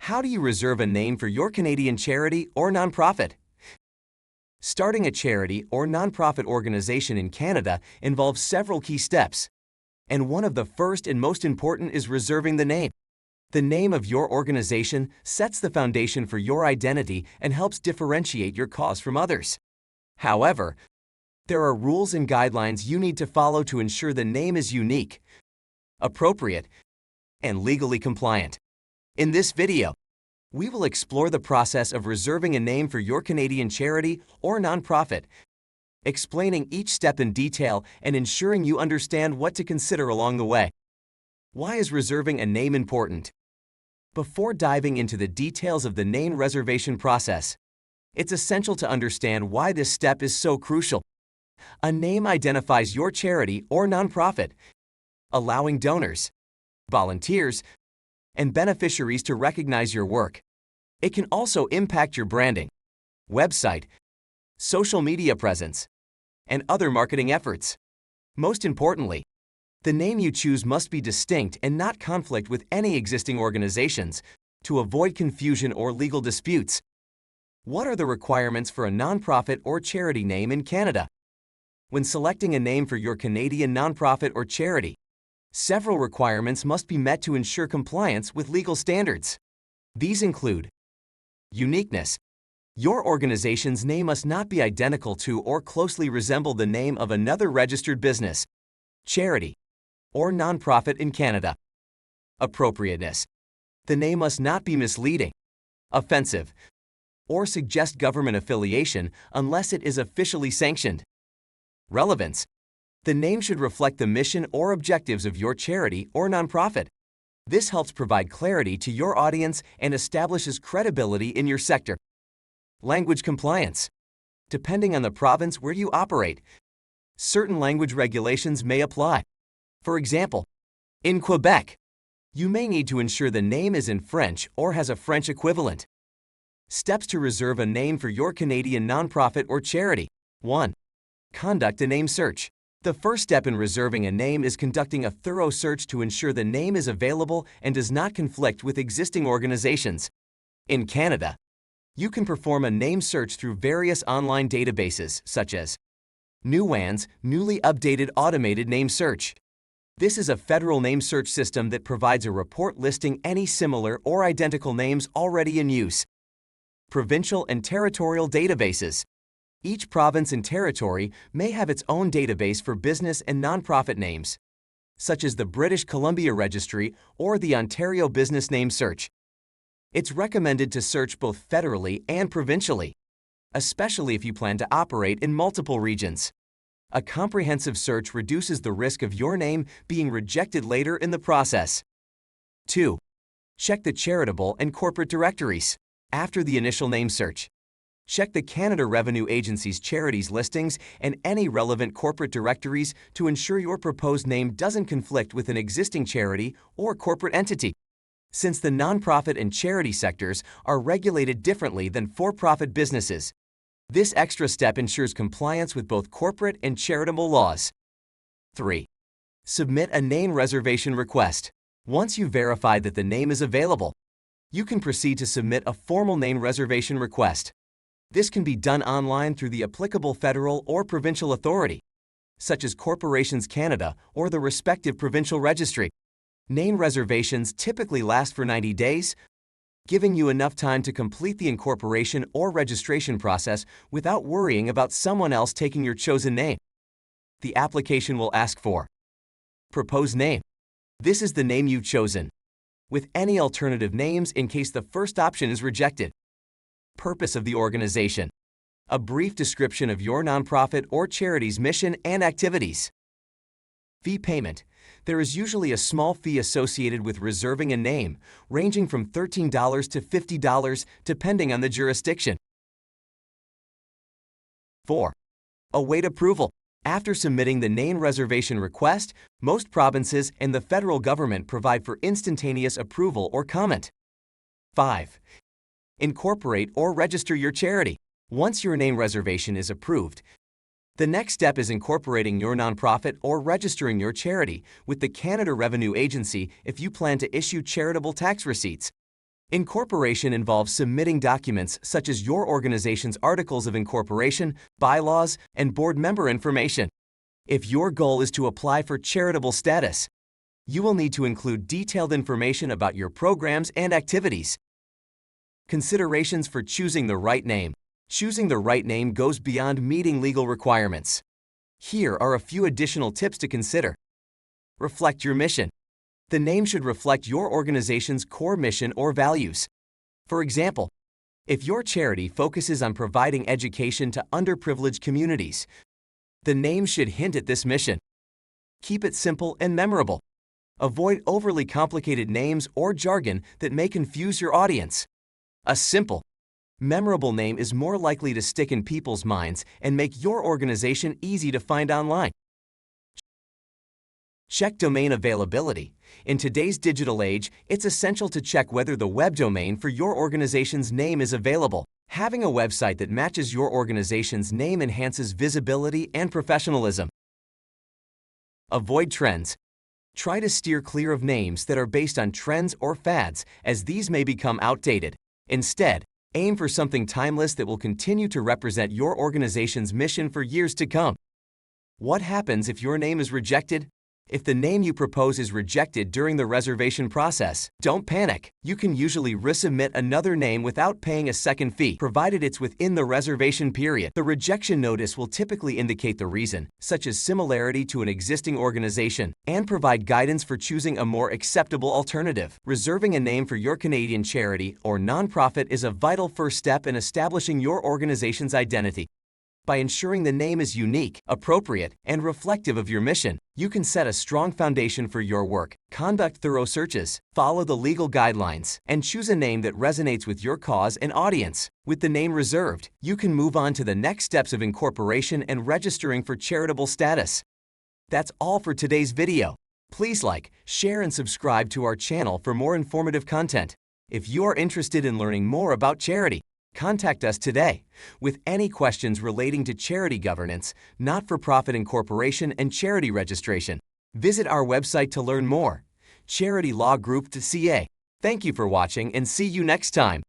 How do you reserve a name for your Canadian charity or nonprofit? Starting a charity or nonprofit organization in Canada involves several key steps, and one of the first and most important is reserving the name. The name of your organization sets the foundation for your identity and helps differentiate your cause from others. However, there are rules and guidelines you need to follow to ensure the name is unique, appropriate, and legally compliant. In this video, we will explore the process of reserving a name for your Canadian charity or nonprofit, explaining each step in detail and ensuring you understand what to consider along the way. Why is reserving a name important? Before diving into the details of the name reservation process, it's essential to understand why this step is so crucial. A name identifies your charity or nonprofit, allowing donors, volunteers, and beneficiaries to recognize your work. It can also impact your branding, website, social media presence, and other marketing efforts. Most importantly, the name you choose must be distinct and not conflict with any existing organizations to avoid confusion or legal disputes. What are the requirements for a nonprofit or charity name in Canada? When selecting a name for your Canadian nonprofit or charity, several requirements must be met to ensure compliance with legal standards. These include uniqueness. Your organization's name must not be identical to or closely resemble the name of another registered business, charity, or nonprofit in Canada. Appropriateness. The name must not be misleading, offensive, or suggest government affiliation unless it is officially sanctioned. Relevance. The name should reflect the mission or objectives of your charity or nonprofit. This helps provide clarity to your audience and establishes credibility in your sector. Language compliance. Depending on the province where you operate, certain language regulations may apply. For example, in Quebec, you may need to ensure the name is in French or has a French equivalent. Steps to reserve a name for your Canadian nonprofit or charity. 1. Conduct a name search. The first step in reserving a name is conducting a thorough search to ensure the name is available and does not conflict with existing organizations. In Canada, you can perform a name search through various online databases such as Nuan's Newly Updated Automated Name Search. This is a federal name search system that provides a report listing any similar or identical names already in use. Provincial and territorial databases. Each province and territory may have its own database for business and nonprofit names, such as the British Columbia Registry or the Ontario Business Name Search. It's recommended to search both federally and provincially, especially if you plan to operate in multiple regions. A comprehensive search reduces the risk of your name being rejected later in the process. 2. Check the charitable and corporate directories. After the initial name search, check the Canada Revenue Agency's charities listings and any relevant corporate directories to ensure your proposed name doesn't conflict with an existing charity or corporate entity. Since the nonprofit and charity sectors are regulated differently than for-profit businesses, this extra step ensures compliance with both corporate and charitable laws. 3. Submit a name reservation request. Once you've verified that the name is available, you can proceed to submit a formal name reservation request. This can be done online through the applicable federal or provincial authority, such as Corporations Canada or the respective provincial registry. Name reservations typically last for 90 days, giving you enough time to complete the incorporation or registration process without worrying about someone else taking your chosen name. The application will ask for proposed name. This is the name you've chosen, with any alternative names in case the first option is rejected. Purpose of the organization. A brief description of your nonprofit or charity's mission and activities. Fee payment. There is usually a small fee associated with reserving a name, ranging from $13 to $50 depending on the jurisdiction. 4. Await approval. After submitting the name reservation request, most provinces and the federal government provide for instantaneous approval or comment. 5. Incorporate or register your charity. Once your name reservation is approved, the next step is incorporating your nonprofit or registering your charity with the Canada Revenue Agency if you plan to issue charitable tax receipts. Incorporation involves submitting documents such as your organization's articles of incorporation, bylaws, and board member information. If your goal is to apply for charitable status, you will need to include detailed information about your programs and activities. Considerations for choosing the right name. Choosing the right name goes beyond meeting legal requirements. Here are a few additional tips to consider. Reflect your mission. The name should reflect your organization's core mission or values. For example, if your charity focuses on providing education to underprivileged communities, the name should hint at this mission. Keep it simple and memorable. Avoid overly complicated names or jargon that may confuse your audience. A simple, memorable name is more likely to stick in people's minds and make your organization easy to find online. Check domain availability. In today's digital age, it's essential to check whether the web domain for your organization's name is available. Having a website that matches your organization's name enhances visibility and professionalism. Avoid trends. Try to steer clear of names that are based on trends or fads, as these may become outdated. Instead, aim for something timeless that will continue to represent your organization's mission for years to come. What happens if your name is rejected? If the name you propose is rejected during the reservation process, don't panic. You can usually resubmit another name without paying a second fee, provided it's within the reservation period. The rejection notice will typically indicate the reason, such as similarity to an existing organization, and provide guidance for choosing a more acceptable alternative. Reserving a name for your Canadian charity or nonprofit is a vital first step in establishing your organization's identity. By ensuring the name is unique, appropriate, and reflective of your mission, you can set a strong foundation for your work. Conduct thorough searches, follow the legal guidelines, and choose a name that resonates with your cause and audience. With the name reserved, you can move on to the next steps of incorporation and registering for charitable status. That's all for today's video. Please like, share, and subscribe to our channel for more informative content. If you are interested in learning more about charity, contact us today with any questions relating to charity governance, not-for-profit incorporation, and charity registration. Visit our website to learn more, charitylawgroup.ca. Thank you for watching and see you next time.